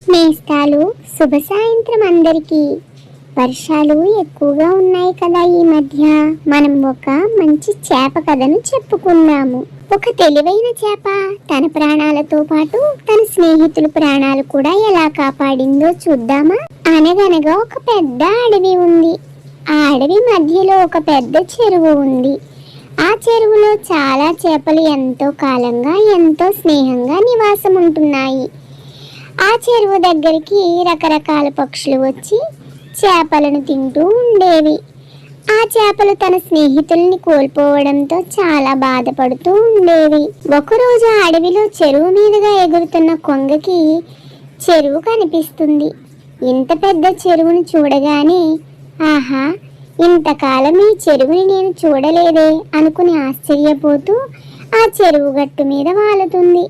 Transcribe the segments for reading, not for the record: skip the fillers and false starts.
నేస్తాలు శుభ సాయంత్రం అందరికీ. వర్షాలు ఎక్కువగా ఉన్నాయి కదా ఈ మధ్య. మనం ఒక మంచి చేప కథను చెప్పుకున్నాము. ఒక తెలివైన చేప తన ప్రాణాలతో పాటు తన స్నేహితుల ప్రాణాలు కూడా ఎలా కాపాడిందో చూద్దామా. అనగనగా ఒక పెద్ద అడవి ఉంది. ఆ అడవి మధ్యలో ఒక పెద్ద చెరువు ఉంది. ఆ చెరువులో చాలా చేపలు ఎంతో కాలంగా ఎంతో స్నేహంగా నివాసం ఉంటున్నాయి. ఆ చెరువు దగ్గరికి రకరకాల పక్షులు వచ్చి చేపలను తింటూ ఉండేవి. ఆ చేపలు తన స్నేహితుల్ని కోల్పోవడంతో చాలా బాధపడుతూ ఉండేవి. ఒకరోజు అడవిలో చెరువు మీదుగా ఎగురుతున్న కొంగకి చెరువు కనిపిస్తుంది. ఇంత పెద్ద చెరువును చూడగానే, ఆహా, ఇంతకాలం ఈ చెరువుని నేను చూడలేదే అనుకుని ఆశ్చర్యపోతూ ఆ చెరువు గట్టు మీద వాలుతుంది.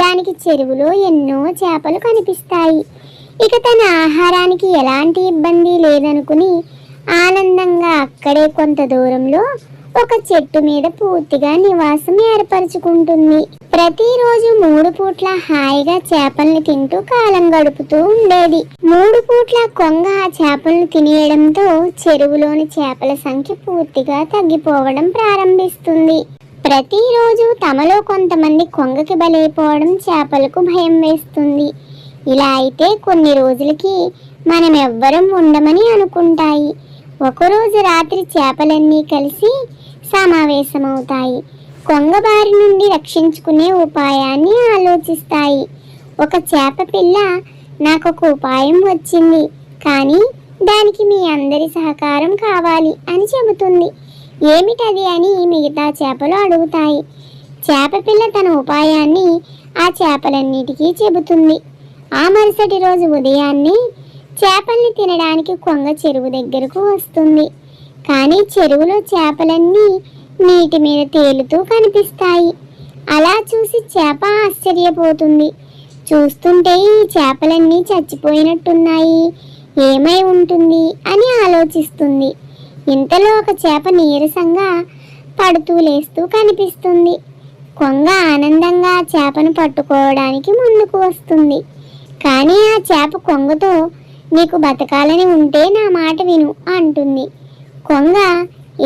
దానికి చెరువులో ఎన్నో చేపలు కనిపిస్తాయి. ఇక తన ఆహారానికి ఎలాంటి ఇబ్బంది లేదనుకుని ఆనందంగా అక్కడే కొంత దూరంలో ఒక చెట్టు మీద పూర్తిగా నివాసం ఏర్పరచుకుంటుంది. ప్రతిరోజు 3 పూట్ల హాయిగా చేపల్ని తింటూ కాలం గడుపుతూ ఉండేది. 3 పూట్ల కొంగ ఆ చేపలను తినేయడంతో చెరువులోని చేపల సంఖ్య పూర్తిగా తగ్గిపోవడం ప్రారంభిస్తుంది. ప్రతిరోజు తమలో కొంతమంది కొంగకి బలైపోవడం చేపలకు భయం వేస్తుంది. ఇలా అయితే కొన్ని రోజులకి మనం ఎవ్వరం ఉండమని అనుకుంటాయి. ఒకరోజు రాత్రి చేపలన్నీ కలిసి సమావేశమవుతాయి. కొంగ బారి నుండి రక్షించుకునే ఉపాయాన్ని ఆలోచిస్తాయి. ఒక చేప పిల్ల, నాకొక ఉపాయం వచ్చింది, కానీ దానికి మీ అందరి సహకారం కావాలి అని చెబుతుంది. ఏమిటది అని మిగతా చేపలు అడుగుతాయి. చేప పిల్ల తన ఉపాయాన్ని ఆ చేపలన్నిటికీ చెబుతుంది. ఆ మరుసటి రోజు ఉదయాన్నే చేపల్ని తినడానికి కొంగ చెరువు దగ్గరకు వస్తుంది. కానీ చెరువులో చేపలన్నీ నీటి మీద తేలుతూ కనిపిస్తాయి. అలా చూసి చేప ఆశ్చర్యపోతుంది. చూస్తుంటే ఈ చేపలన్నీ చచ్చిపోయినట్టున్నాయి, ఏమై ఉంటుంది అని ఆలోచిస్తుంది. ఇంతలో ఒక చేప నీరసంగా పడుతూ లేస్తూ కనిపిస్తుంది. కొంగ ఆనందంగా ఆ చేపను పట్టుకోవడానికి ముందుకు వస్తుంది. కానీ ఆ చేప కొంగతో, నీకు బతకాలని ఉంటే నా మాట విను అంటుంది. కొంగ,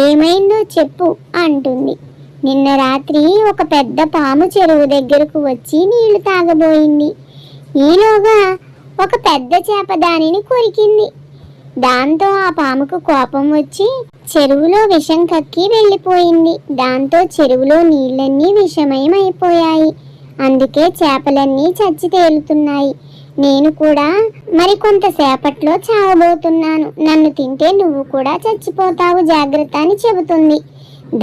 ఏమైందో చెప్పు అంటుంది. నిన్న రాత్రి ఒక పెద్ద పాము చెరువు దగ్గరకు వచ్చి నీళ్లు తాగబోయింది. ఈలోగా ఒక పెద్ద చేప దానిని కొరికింది. దాంతో ఆ పాముకు కోపం వచ్చి చెరువులో విషం కక్కి వెళ్ళిపోయింది. దాంతో చెరువులో నీళ్ళన్నీ విషమయమైపోయాయి. అందుకే చేపలన్నీ చచ్చి తేలుతున్నాయి. నేను కూడా మరికొంతసేపట్లో చావబోతున్నాను. నన్ను తింటే నువ్వు కూడా చచ్చిపోతావు, జాగ్రత్త అని చెబుతుంది.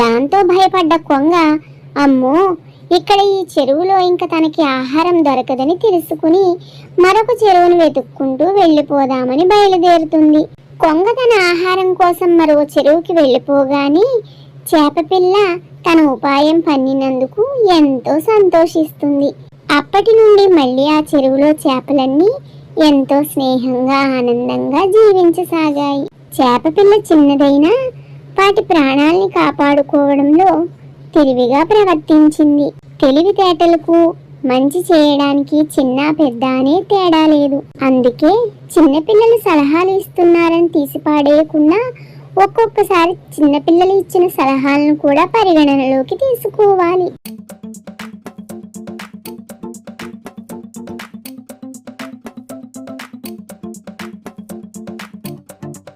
దాంతో భయపడ్డ కొంగ, అమ్మో, ఇక్కడ ఈ చెరువులో ఇంకా తనకి ఆహారం దొరకదని తెలుసుకుని మరొక చెరువును వెతుక్కుంటూ వెళ్ళిపోదామని బయలుదేరుతుంది. కొంగ తన ఆహారం కోసం మరో చెరువుకి వెళ్ళిపోగానే చేప పిల్ల తన ఉపాయం పన్నినందుకు ఎంతో సంతోషిస్తుంది. అప్పటి నుండి మళ్ళీ ఆ చెరువులో చేపలన్నీ ఎంతో స్నేహంగా ఆనందంగా జీవించసాగాయి. చేప పిల్ల చిన్నదైనా వాటి ప్రాణాల్ని కాపాడుకోవడంలో తెలివిగా ప్రవర్తించింది. తెలివితేటలకు, మంచి చేయడానికి చిన్న పెద్ద అనే తేడా లేదు. అందుకే చిన్నపిల్లలు సలహాలు ఇస్తున్నారని తీసిపాడేయకుండా ఒక్కొక్కసారి చిన్నపిల్లలు ఇచ్చిన సలహాలను కూడా పరిగణనలోకి తీసుకోవాలి.